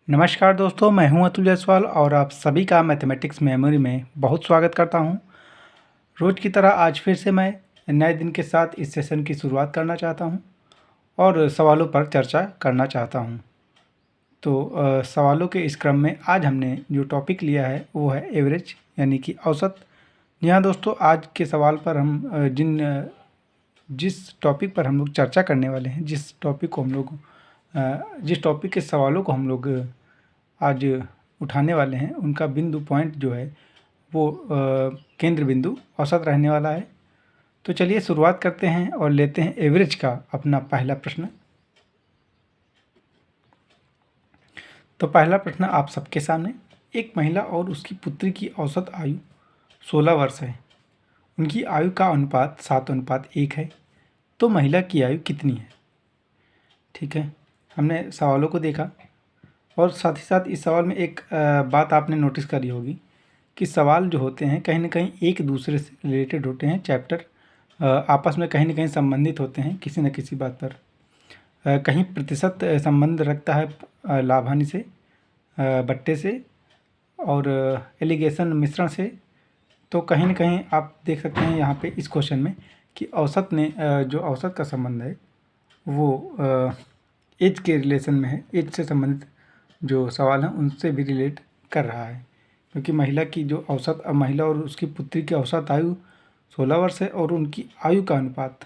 नमस्कार दोस्तों, मैं हूं अतुल जायसवाल और आप सभी का मैथमेटिक्स मेमोरी में बहुत स्वागत करता हूं। रोज़ की तरह आज फिर से मैं नए दिन के साथ इस सेशन की शुरुआत करना चाहता हूं और सवालों पर चर्चा करना चाहता हूं। तो सवालों के इस क्रम में आज हमने जो टॉपिक लिया है वो है एवरेज यानी कि औसत। जी हाँ दोस्तों, आज के सवाल पर हम जिस टॉपिक पर हम लोग चर्चा करने वाले हैं, जिस टॉपिक के सवालों को हम लोग आज उठाने वाले हैं, उनका बिंदु पॉइंट जो है वो केंद्र बिंदु औसत रहने वाला है। तो चलिए शुरुआत करते हैं और लेते हैं एवरेज का अपना पहला प्रश्न। तो पहला प्रश्न आप सबके सामने, एक महिला और उसकी पुत्री की औसत आयु 16 वर्ष है। उनकी आयु का अनुपात 7:1 है। तो महिला की आयु कितनी है? ठीक है, हमने सवालों को देखा और साथ ही साथ इस सवाल में एक बात आपने नोटिस करी होगी कि सवाल जो होते हैं कहीं ना कहीं एक दूसरे से रिलेटेड होते हैं। चैप्टर आपस में कहीं ना कहीं संबंधित होते हैं किसी न किसी बात पर। कहीं प्रतिशत संबंध रखता है लाभ हानि से, बट्टे से और एलिगेशन मिश्रण से। तो कहीं ना कहीं आप देख सकते हैं यहाँ पे इस क्वेश्चन में कि औसत ने जो औसत का संबंध है वो एज के रिलेशन में है। एज से संबंधित जो सवाल हैं उनसे भी रिलेट कर रहा है, क्योंकि महिला और उसकी पुत्री की औसत आयु 16 वर्ष है और उनकी आयु का अनुपात।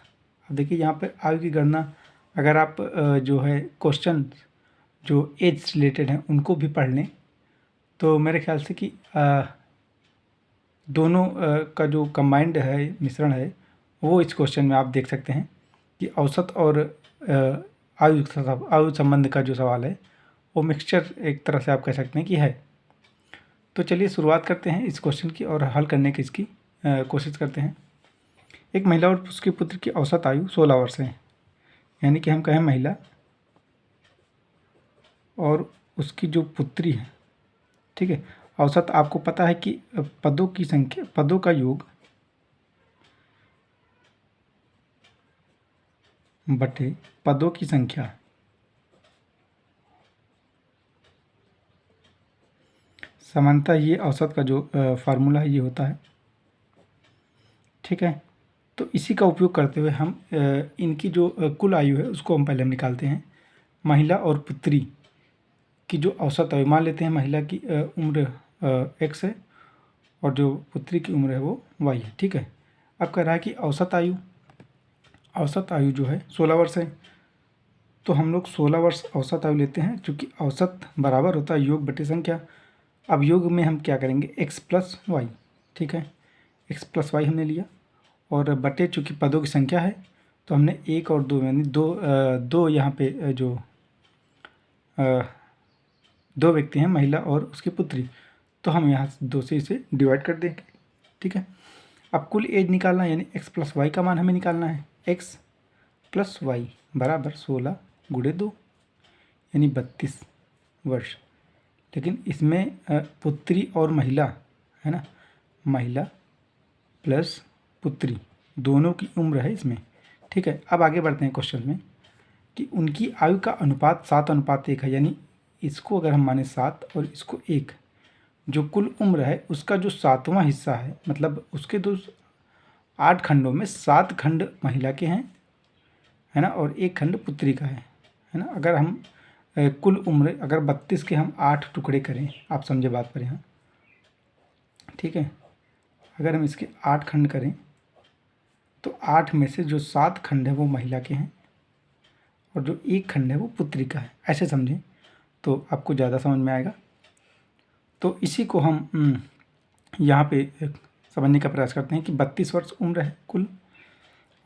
अब देखिए यहाँ पर आयु की गणना अगर आप जो है क्वेश्चन जो एज रिलेटेड हैं उनको भी पढ़ लें तो मेरे ख्याल से कि दोनों का जो कंबाइंड है मिश्रण है वो इस क्वेश्चन में आप देख सकते हैं कि औसत और आयु संबंध का जो सवाल है वो मिक्सचर एक तरह से आप कह सकते हैं कि है। तो चलिए शुरुआत करते हैं इस क्वेश्चन की और हल करने की इसकी कोशिश करते हैं। एक महिला और उसकी पुत्र की औसत आयु 16 वर्ष है, यानी कि हम कहें महिला और उसकी जो पुत्री है, ठीक है। औसत आपको पता है कि पदों की संख्या, पदों का योग बटे पदों की संख्या। सामान्यतः ये औसत का जो फार्मूला है ये होता है, ठीक है। तो इसी का उपयोग करते हुए हम इनकी जो कुल आयु है उसको हम पहले निकालते हैं। महिला और पुत्री की जो औसत आयु मान लेते हैं, महिला की उम्र x है और जो पुत्री की उम्र है वो y है, ठीक है। अब कह रहा है कि औसत आयु जो है 16 वर्ष है, तो हम लोग 16 वर्ष औसत आयु लेते हैं, क्योंकि औसत बराबर होता है योग बटे संख्या। अब योग में हम क्या करेंगे, x प्लस वाई, ठीक है। x प्लस वाई हमने लिया और बटे चूँकि पदों की संख्या है तो हमने 1 और 2 यानी दो यहाँ पे जो दो व्यक्ति हैं, महिला और उसकी पुत्री, तो हम यहाँ से 2 से इसे डिवाइड कर देंगे, ठीक है। अब कुल एज निकालना यानी x प्लस वाई का मान हमें निकालना है। x प्लस वाई बराबर 16 गुणे 2 यानी 32 वर्ष। लेकिन इसमें पुत्री और महिला है ना, महिला प्लस पुत्री दोनों की उम्र है इसमें, ठीक है। अब आगे बढ़ते हैं क्वेश्चन में कि उनकी आयु का अनुपात 7:1 है, यानी इसको अगर हम माने 7 और इसको 1, जो कुल उम्र है उसका जो 7वां हिस्सा है, मतलब उसके 8 खंडों में 7 खंड महिला के हैं, है ना, और 1 खंड पुत्री का है ना। अगर हम कुल उम्र अगर 32 के हम 8 टुकड़े करें, आप समझे बात पर यहाँ, ठीक है। अगर हम इसके 8 खंड करें तो 8 में से जो 7 खंड है वो महिला के हैं और जो 1 खंड है वो पुत्री का है, ऐसे समझें तो आपको ज़्यादा समझ में आएगा। तो इसी को हम यहाँ पे समझने का प्रयास करते हैं कि 32 वर्ष उम्र है कुल।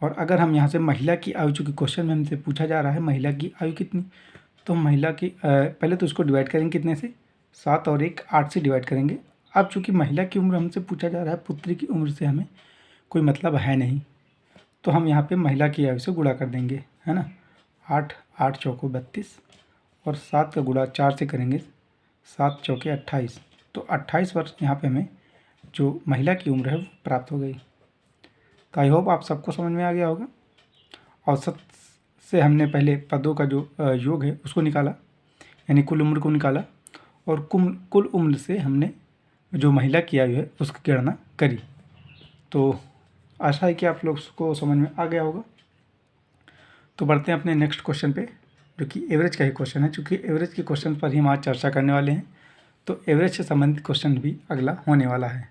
और अगर हम यहाँ से महिला की आयु, चूँकि क्वेश्चन में हमसे पूछा जा रहा है महिला की आयु कितनी, तो महिला की पहले तो उसको डिवाइड करेंगे कितने से, 7 और 1 8 से डिवाइड करेंगे। अब चूँकि महिला की उम्र हमसे पूछा जा रहा है, पुत्री की उम्र से हमें कोई मतलब है नहीं, तो हम यहाँ पे महिला की आयु से गुणा कर देंगे, है ना। 8 8 चौको 32 और 7 का गुणा 4 से करेंगे, 7 चौके 28, तो 28 वर्ष यहाँ पे हमें जो महिला की उम्र है वो प्राप्त हो गई। तो आई होप आप सबको समझ में आ गया होगा। औसत से हमने पहले पदों का जो योग है उसको निकाला, यानी कुल उम्र को निकाला, और कुल उम्र से हमने जो महिला की आयु है उसकी गणना करी। तो आशा है कि आप लोग को समझ में आ गया होगा। तो बढ़ते हैं अपने नेक्स्ट क्वेश्चन पे, जो कि एवरेज का ही क्वेश्चन है। चूँकि एवरेज के क्वेश्चन पर ही हम आज चर्चा करने वाले हैं, तो एवरेज से संबंधित क्वेश्चन भी अगला होने वाला है।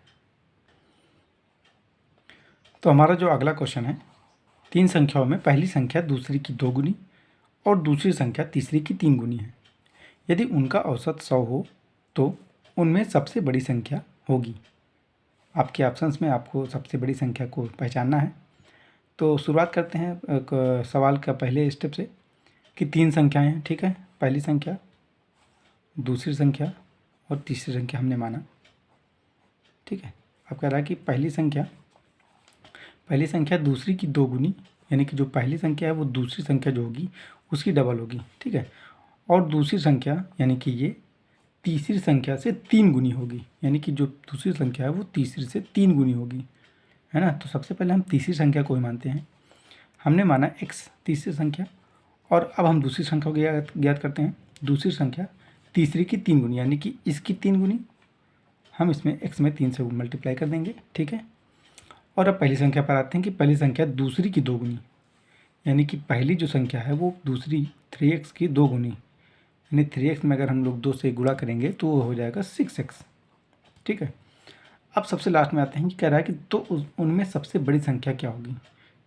तो हमारा जो अगला क्वेश्चन है, 3 संख्याओं में पहली संख्या दूसरी की 2 गुनी और दूसरी संख्या तीसरी की 3 गुनी है। यदि उनका औसत 100 हो तो उनमें सबसे बड़ी संख्या होगी। आपके ऑप्शंस में आपको सबसे बड़ी संख्या को पहचानना है। तो शुरुआत करते हैं एक सवाल का पहले स्टेप से कि 3 संख्याएं हैं, ठीक है। पहली संख्या, दूसरी संख्या और तीसरी संख्या हमने माना, ठीक है। अब कह रहा है कि पहली संख्या दूसरी की 2 गुनी, यानी कि जो पहली संख्या है वो दूसरी संख्या जो होगी उसकी डबल होगी, ठीक है। और दूसरी संख्या यानी कि ये तीसरी संख्या से 3 गुनी होगी, यानी कि जो दूसरी संख्या है वो तीसरी से 3 गुनी होगी, है ना। तो सबसे पहले हम तीसरी संख्या को ही मानते हैं। हमने माना x तीसरी संख्या, और अब हम दूसरी संख्या को ज्ञात करते हैं। दूसरी संख्या तीसरी की 3 गुनी, यानी कि इसकी 3 गुनी, हम इसमें x में 3 से मल्टीप्लाई कर देंगे, ठीक है। और अब पहली संख्या पर आते हैं कि पहली संख्या दूसरी की 2 गुनी, यानी कि पहली जो संख्या है वो दूसरी 3x की 2 गुनी, यानी 3x में अगर हम लोग 2 से गुणा करेंगे तो वो हो जाएगा 6x, ठीक है। अब सबसे लास्ट में आते हैं कि कह रहा है कि तो उनमें सबसे बड़ी संख्या क्या होगी,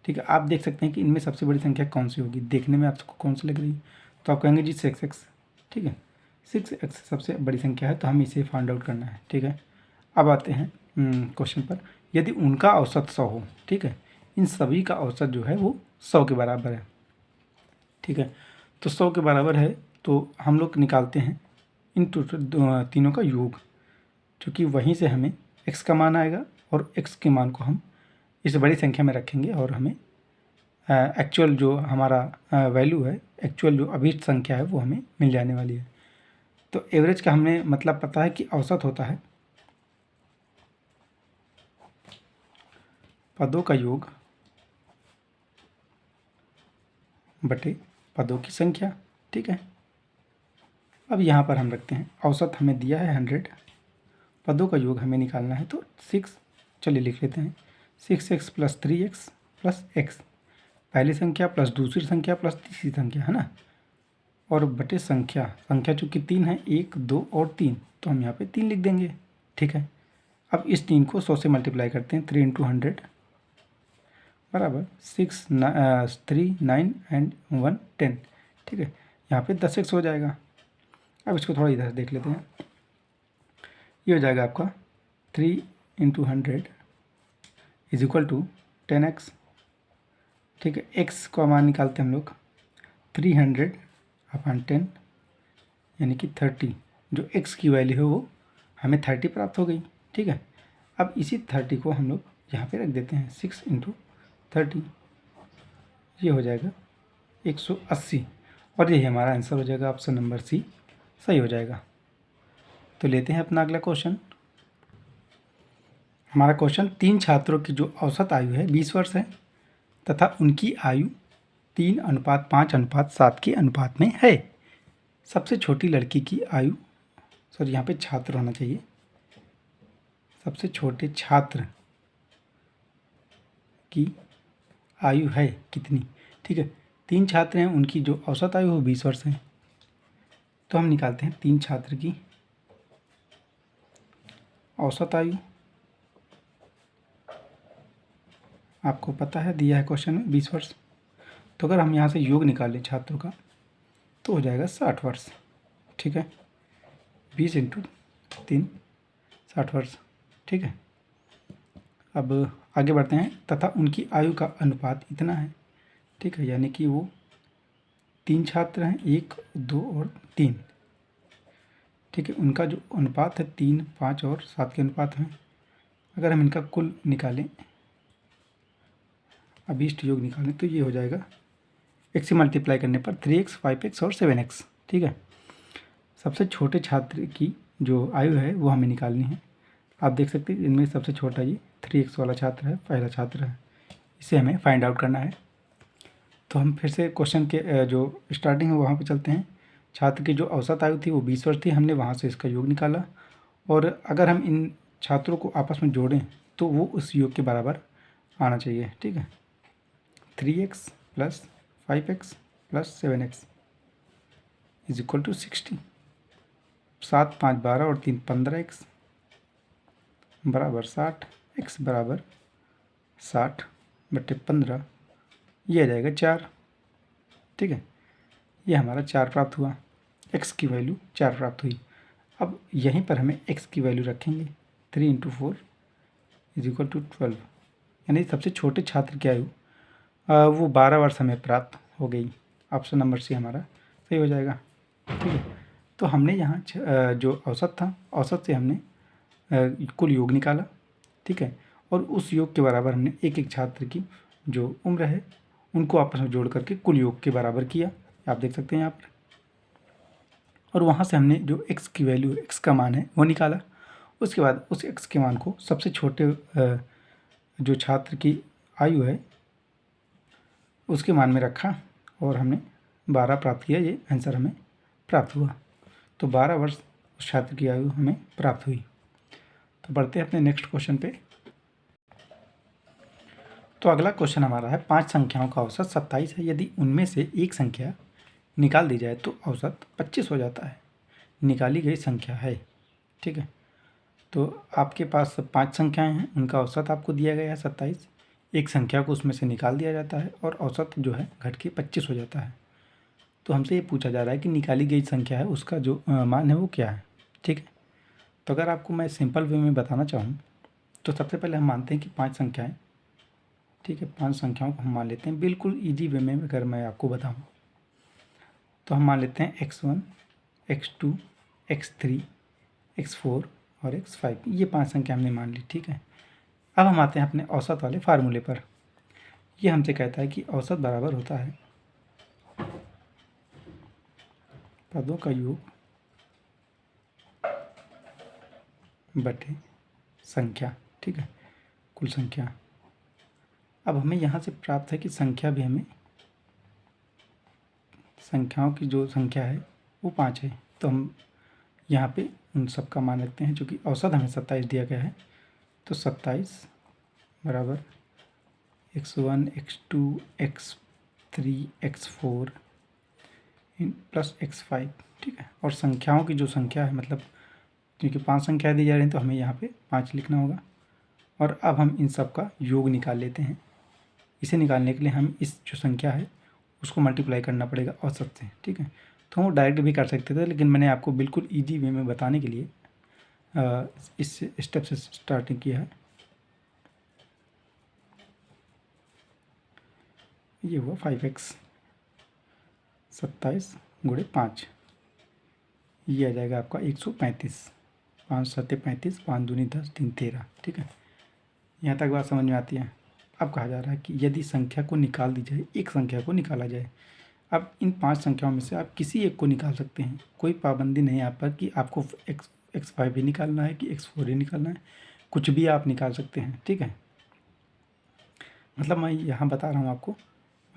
ठीक है। आप देख सकते हैं कि इनमें सबसे बड़ी संख्या कौन सी होगी, देखने में आपको कौन सी लग रही है। तो आप कहेंगे जी 6x, ठीक है। 6x सबसे बड़ी संख्या है, तो हमें इसे फाइंड आउट करना है, ठीक है। अब आते हैं क्वेश्चन पर। यदि उनका औसत 100 हो, ठीक है, इन सभी का औसत जो है वो 100 के बराबर है, ठीक है। तो 100 के बराबर है तो हम लोग निकालते हैं इन तीनों का योग, क्योंकि वहीं से हमें x का मान आएगा और x के मान को हम इस बड़ी संख्या में रखेंगे और हमें एक्चुअल जो हमारा वैल्यू है, एक्चुअल जो अभीष्ट संख्या है वो हमें मिल जाने वाली है। तो एवरेज का हमें मतलब पता है कि औसत होता है पदों का योग बटे पदों की संख्या, ठीक है। अब यहाँ पर हम रखते हैं औसत हमें दिया है 100, पदों का योग हमें निकालना है तो 6, चलिए लिख लेते हैं 6x + 3x + x, पहली संख्या प्लस दूसरी संख्या प्लस तीसरी संख्या, है ना। और बटे संख्या चूँकि 3 है, 1 2 और 3, तो हम यहाँ पे 3 लिख देंगे, ठीक है। अब इस 3 को 100 से मल्टीप्लाई करते हैं, 3 × 100 बराबर 6 3 9 एंड 1 10, ठीक है। यहाँ पे 10x हो जाएगा। अब इसको थोड़ा इधर देख लेते हैं, ये हो जाएगा आपका 3 × 100 = 10x, ठीक है। x का मान निकालते हैं हम लोग 300/10, यानी कि 30, जो x की वैल्यू है वो हमें 30 प्राप्त हो गई, ठीक है। अब इसी 30 को हम लोग यहाँ पे रख देते हैं, 6 × 30, ये हो जाएगा 180, और यही हमारा आंसर हो जाएगा। ऑप्शन नंबर सी सही हो जाएगा। तो लेते हैं अपना अगला क्वेश्चन। हमारा क्वेश्चन, 3 छात्रों की जो औसत आयु है 20 वर्ष है तथा उनकी आयु 3:5:7 के अनुपात में है। सबसे छोटी लड़की की आयु, सॉरी यहाँ पे छात्र होना चाहिए, सबसे छोटे छात्र की आयु है कितनी, ठीक है। 3 छात्र हैं, उनकी जो औसत आयु वो 20 वर्ष है। तो हम निकालते हैं 3 छात्र की औसत आयु, आपको पता है दिया है क्वेश्चन में 20 वर्ष। तो अगर हम यहाँ से योग निकालें छात्रों का तो हो जाएगा 60 वर्ष, ठीक है। 20 × 3 60 वर्ष, ठीक है। अब आगे बढ़ते हैं, तथा उनकी आयु का अनुपात इतना है, ठीक है, यानी कि वो 3 छात्र हैं, 1 2 और 3, ठीक है। उनका जो अनुपात है 3 5 और 7 के अनुपात में। अगर हम इनका कुल निकालें, अभीष्ट योग निकालें, तो ये हो जाएगा x से मल्टीप्लाई करने पर 3x 5x और 7x, ठीक है। सबसे छोटे छात्र की जो आयु है वो हमें निकालनी है। आप देख सकते हैं इनमें सबसे छोटा ये 3x वाला छात्र है, पहला छात्र है, इसे हमें फाइंड आउट करना है। तो हम फिर से क्वेश्चन के जो स्टार्टिंग है वहाँ पे चलते हैं। छात्र की जो औसत आयु थी वो 20 वर्ष थी, हमने वहाँ से इसका योग निकाला। और अगर हम इन छात्रों को आपस में जोड़ें तो वो उस योग के बराबर आना चाहिए। ठीक है, 3x + 5x + 7x = 60। 7 5 12 और 3 15x बराबर 60। x बराबर 60/15, ये आ जाएगा 4। ठीक है, ये हमारा 4 प्राप्त हुआ, x की वैल्यू 4 प्राप्त हुई। अब यहीं पर हमें x की वैल्यू रखेंगे, 3 × 4 = 12, यानी सबसे छोटे छात्र की आयु वो 12 वर्ष हमें प्राप्त हो गई। ऑप्शन नंबर सी हमारा सही हो जाएगा। ठीक है, तो हमने यहाँ जो औसत था, औसत से हमने कुल योग निकाला। ठीक है, और उस योग के बराबर हमने एक एक छात्र की जो उम्र है उनको आपस में जोड़ करके कुल योग के बराबर किया, आप देख सकते हैं यहाँ पर। और वहाँ से हमने जो x की वैल्यू, x का मान है वो निकाला। उसके बाद उस x के मान को सबसे छोटे जो छात्र की आयु है उसके मान में रखा और हमने 12 प्राप्त किया। ये आंसर हमें प्राप्त हुआ। तो 12 वर्ष उस छात्र की आयु हमें प्राप्त हुई। तो बढ़ते हैं अपने नेक्स्ट क्वेश्चन पे। तो अगला क्वेश्चन हमारा है 5 संख्याओं का औसत 27 है। यदि उनमें से एक संख्या निकाल दी जाए तो औसत 25 हो जाता है। निकाली गई संख्या है। ठीक है, तो आपके पास 5 संख्याएं हैं, उनका औसत आपको दिया गया है 27। एक संख्या को उसमें से निकाल दिया जाता है और औसत जो है घट के 25 हो जाता है। तो हमसे ये पूछा जा रहा है कि निकाली गई संख्या है उसका जो मान है वो क्या है। ठीक है, तो अगर आपको मैं सिंपल वे में बताना चाहूँ तो सबसे पहले हम मानते हैं कि 5 संख्याएँ। ठीक है, 5 संख्याओं को हम मान लेते हैं बिल्कुल ईजी वे में। अगर मैं आपको बताऊँ तो हम मान लेते हैं x1, x2, x3, x4 और x5, ये 5 संख्या हमने मान ली। ठीक है, अब हम आते हैं अपने औसत वाले फार्मूले पर। ये हमसे कहता है कि औसत बराबर होता है पदों का योग बटे संख्या। ठीक है, कुल संख्या। अब हमें यहाँ से प्राप्त है कि संख्या भी हमें, संख्याओं की जो संख्या है वो 5 है। तो हम यहाँ पे उन सब का मान रखते हैं, चूँकि औसत हमें 27 दिया गया है। तो 27 बराबर x1, x2, x3, x4 plus x5। ठीक है, और संख्याओं की जो संख्या है, मतलब क्योंकि 5 संख्याएँ दी जा रही हैं तो हमें यहाँ पे 5 लिखना होगा। और अब हम इन सब का योग निकाल लेते हैं। इसे निकालने के लिए हम इस जो संख्या है उसको मल्टीप्लाई करना पड़ेगा औसत से। ठीक है, तो हम डायरेक्ट भी कर सकते थे, लेकिन मैंने आपको बिल्कुल ईजी वे में बताने के लिए इस स्टेप से स्टार्टिंग किया है। ये हुआ 5x, 27 × 5, ये आ जाएगा आपका 135। 5 7 35, 5 दूनी 10, 3 13। ठीक है, यहाँ तक बात समझ में आती है। अब कहा जा रहा है कि यदि संख्या को निकाल दी जाए, एक संख्या को निकाला जाए। अब इन 5 संख्याओं में से आप किसी एक को निकाल सकते हैं, कोई पाबंदी नहीं है आप पर कि आपको x5 ही निकालना है कि x4 ही निकालना है, कुछ भी आप निकाल सकते हैं। ठीक है, मतलब मैं यहाँ बता रहा हूँ आपको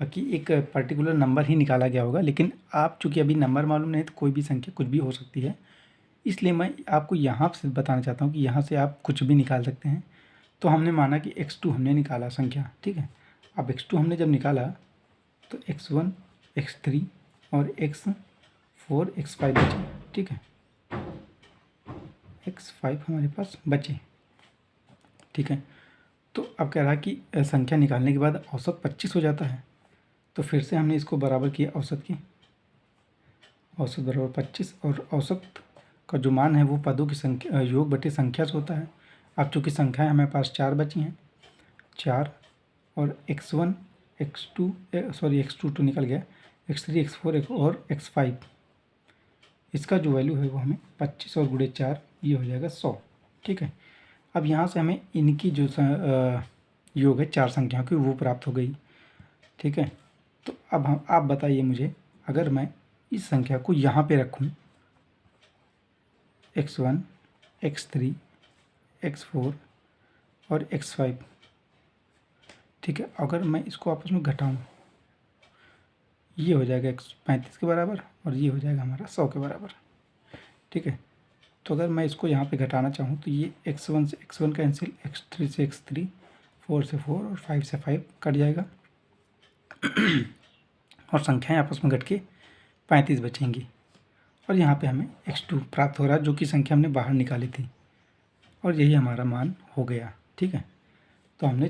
कि एक पर्टिकुलर नंबर ही निकाला गया होगा, लेकिन आप चूँकि अभी नंबर मालूम नहीं तो कोई भी संख्या कुछ भी हो सकती है, इसलिए मैं आपको यहाँ से बताना चाहता हूँ कि यहाँ से आप कुछ भी निकाल सकते हैं। तो हमने माना कि x2 हमने निकाला संख्या। ठीक है, अब x2 हमने जब निकाला तो x1, x3 और x4, x5 बचे। ठीक है, x5 हमारे पास बचे। ठीक है, तो अब कह रहा है कि संख्या निकालने के बाद औसत 25 हो जाता है। तो फिर से हमने इसको बराबर किया औसत की, औसत बराबर 25, और औसत का जो मान है वो पदों की संख्या योग बटे संख्या से होता है। अब चूँकि संख्याएँ हमारे पास 4 बची हैं, 4, और x1, x2 x2 तो निकल गया, x3, x4 और x5, इसका जो वैल्यू है वो हमें 25 और गुणे 4, ये हो जाएगा 100। ठीक है, अब यहाँ से हमें इनकी जो योग है 4 संख्याओं की वो प्राप्त हो गई। ठीक है, तो अब आप बताइए मुझे, अगर मैं इस संख्या को यहाँ पे रखूँ, x1, x3, x4 और x5, ठीक है, अगर मैं इसको आपस में घटाऊँ, ये हो जाएगा 135 के बराबर और ये हो जाएगा हमारा 100 के बराबर। ठीक है, तो अगर मैं इसको यहाँ पे घटाना चाहूँ तो ये x1 से x1 कैंसिल, x3 से x3, 4 से 4 और 5 से 5 कट जाएगा और संख्याएं आपस में घट के 35 बचेंगी और यहाँ पे हमें x2 प्राप्त हो रहा है जो कि संख्या हमने बाहर निकाली थी और यही हमारा मान हो गया। ठीक है, तो हमने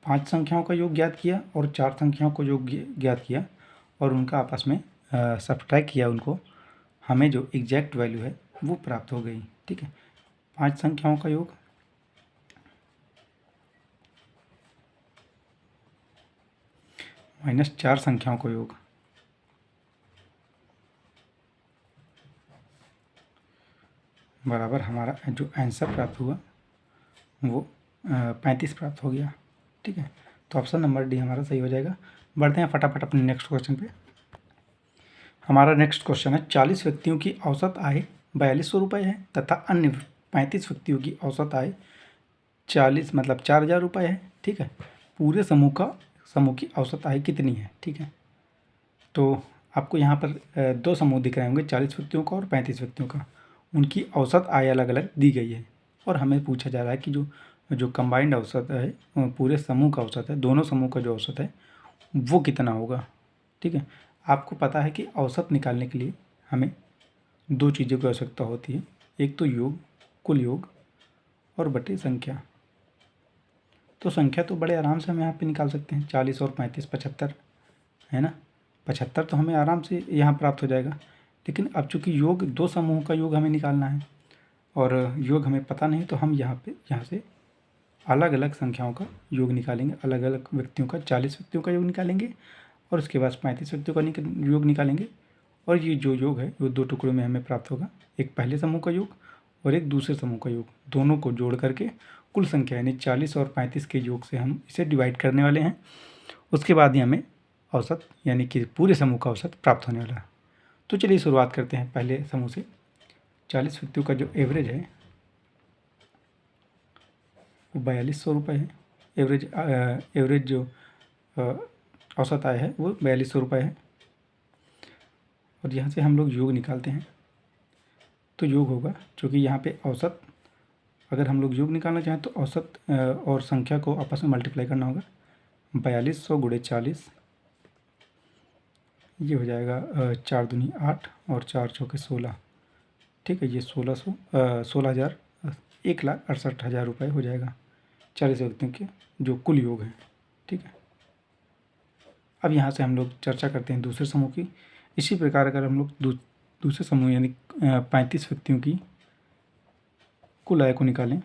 5 संख्याओं का योग ज्ञात किया और 4 संख्याओं को योग ज्ञात किया और उनका आपस में सब्ट्रैक्ट किया, उनको हमें जो एग्जैक्ट वैल्यू है वो प्राप्त हो गई। ठीक है, 5 संख्याओं का योग माइनस 4 संख्याओं का योग बराबर हमारा जो आंसर प्राप्त हुआ वो 35 प्राप्त हो गया। ठीक है, तो ऑप्शन नंबर डी हमारा सही हो जाएगा। बढ़ते हैं फटाफट अपने नेक्स्ट क्वेश्चन पे। हमारा नेक्स्ट क्वेश्चन है 40 व्यक्तियों की औसत आय 4200 रुपये है तथा अन्य 35 व्यक्तियों की औसत आय 40 मतलब 4000 रुपये है। ठीक है, पूरे समूह की औसत आय कितनी है। ठीक है, तो आपको यहाँ पर दो समूह दिख रहे होंगे, 40 व्यक्तियों का और 35 व्यक्तियों का। उनकी औसत आय अलग अलग दी गई है और हमें पूछा जा रहा है कि जो जो कंबाइंड औसत है, पूरे समूह का औसत है, दोनों समूह का जो औसत है वो कितना होगा। ठीक है, आपको पता है कि औसत निकालने के लिए हमें दो चीज़ों की आवश्यकता होती है, एक तो योग, कुल योग और बटे संख्या। तो संख्या तो बड़े आराम से हम यहाँ पे निकाल सकते हैं, 40 और 35 75 है ना। 75 तो हमें आराम से यहाँ प्राप्त हो जाएगा। लेकिन अब चूँकि योग दो समूह का योग हमें निकालना है और योग हमें पता नहीं, तो हम यहाँ से अलग अलग संख्याओं का योग निकालेंगे, अलग अलग व्यक्तियों का, 40 व्यक्तियों का योग निकालेंगे और उसके बाद 35 व्यक्तियों का योग निकालेंगे और ये जो योग है वो दो टुकड़ों में हमें प्राप्त होगा, एक पहले समूह का योग और एक दूसरे समूह का योग। दोनों को जोड़ करके कुल संख्या यानी 40 और 35 के योग से हम इसे डिवाइड करने वाले हैं। उसके बाद ही हमें औसत यानी कि पूरे समूह का औसत प्राप्त होने वाला है। तो चलिए शुरुआत करते हैं पहले समूह से। 40 व्यक्तियों का जो एवरेज है वो 4200 रुपये है। एवरेज जो औसत आय है वो 4200 रुपये है और यहाँ से हम लोग योग निकालते हैं। तो योग होगा, चूँकि यहाँ पे औसत, अगर हम लोग योग निकालना चाहें तो औसत और संख्या को आपस में मल्टीप्लाई करना होगा। 4200 गुणे 40 ये हो जाएगा 4 दूनी 8 और 4 चौके 16। ठीक है, ये 16,000 1,68,000 रुपये हो जाएगा 40 व्यक्तियों के जो कुल योग है। ठीक है, अब यहाँ से हम लोग चर्चा करते हैं दूसरे समूह की। इसी प्रकार अगर हम लोग दूसरे समूह यानी 35 व्यक्तियों की कुल आय को निकालें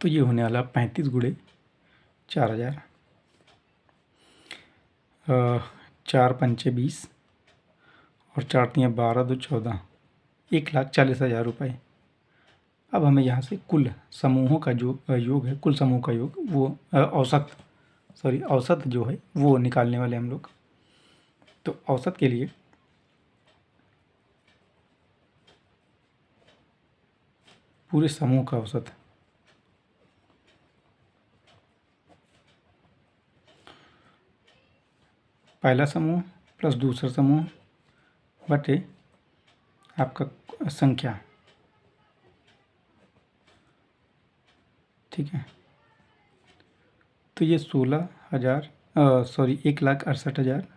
तो ये होने वाला 35 गुणे 4000, 4 पंचे 20 और 4 तियाँ 12 2 14, 1,40,000 रुपये। अब हमें यहाँ से कुल समूहों का जो योग है, कुल समूह का योग वो औसत जो है वो निकालने वाले हम लोग। तो औसत के लिए पूरे समूह का औसत पहला समूह प्लस दूसरा समूह बटे आपका संख्या। ठीक है, तो ये 1,68,000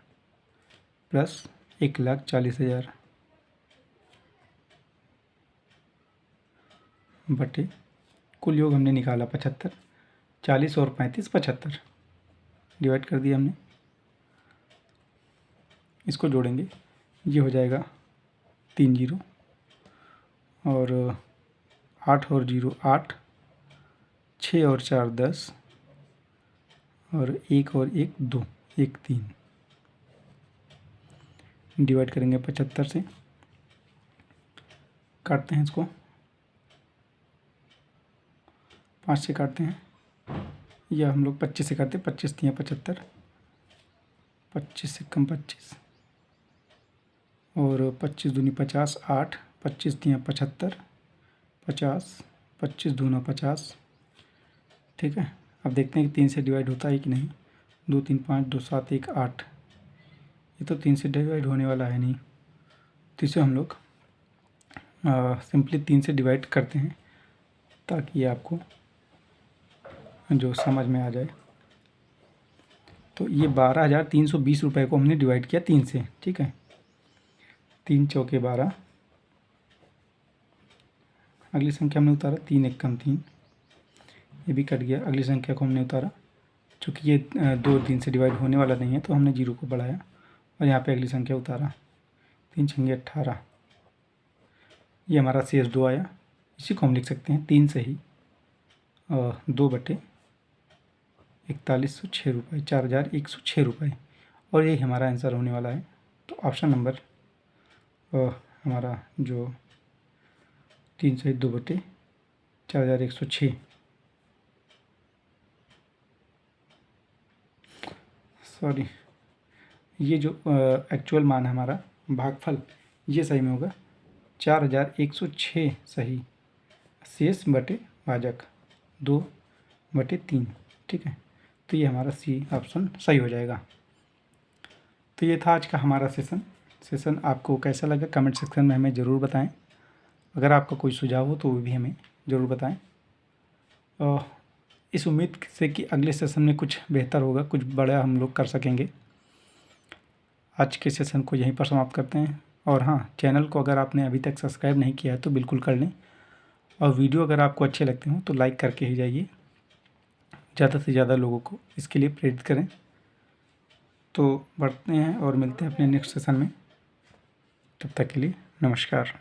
प्लस 1,40,000 बटे कुल योग हमने निकाला 75, 40 और 35 75 डिवाइड कर दिया हमने। इसको जोड़ेंगे, ये हो जाएगा 3 जीरो और 8 और 0 8, 6 और 4 10 और 1 और 1 2, 1 3 डिवाइड करेंगे 75 से, काटते हैं इसको, 5 से काटते हैं या हम लोग 25 से काटते हैं, 25 तियाँ 75, 25 से कम 25 और 25 दूनी 50 8, 25 तियाँ 75, 50 25 दूना 50, ठीक है। अब देखते हैं कि 3 से डिवाइड होता है कि नहीं। 2 3 5 2 7 1 8, ये तो 3 से डिवाइड होने वाला है नहीं, तो इसे हम लोग सिंपली 3 से डिवाइड करते हैं ताकि ये आपको जो समझ में आ जाए। तो ये 12,320 रुपये को हमने डिवाइड किया 3 से, ठीक है। 3 चौके 12, अगली संख्या हमने उतारा 3 एक कम 3, ये भी कट गया। अगली संख्या को हमने उतारा, चूँकि ये 2 3 से डिवाइड होने वाला नहीं है तो हमने 0 को बढ़ाया और यहाँ पे अगली संख्या उतारा, 3 छंगे 18, ये हमारा शेष 2 आया। इसी को हम लिख सकते हैं 3 से ही 2/4106 रुपये, 4,106 रुपये, और यही हमारा आंसर होने वाला है। तो ऑप्शन नंबर हमारा जो 3 से 2/4106, सॉरी, ये जो एक्चुअल मान है हमारा भागफल, ये सही में होगा 4,106 सही, शेष बटे भाजक 2/3, ठीक है। तो ये हमारा सी ऑप्शन सही हो जाएगा। तो ये था आज का हमारा सेशन आपको कैसा लगा कमेंट सेक्शन में हमें ज़रूर बताएं। अगर आपका कोई सुझाव हो तो वो भी हमें ज़रूर बताएं। इस उम्मीद से कि अगले सेशन में कुछ बेहतर होगा, कुछ बड़ा हम लोग कर सकेंगे। आज के सेशन को यहीं पर समाप्त करते हैं। और हाँ, चैनल को अगर आपने अभी तक सब्सक्राइब नहीं किया है तो बिल्कुल कर लें, और वीडियो अगर आपको अच्छे लगते हो तो लाइक करके ही जाइए, ज़्यादा से ज़्यादा लोगों को इसके लिए प्रेरित करें। तो बढ़ते हैं और मिलते हैं अपने नेक्स्ट सेशन में, तब तक के लिए नमस्कार।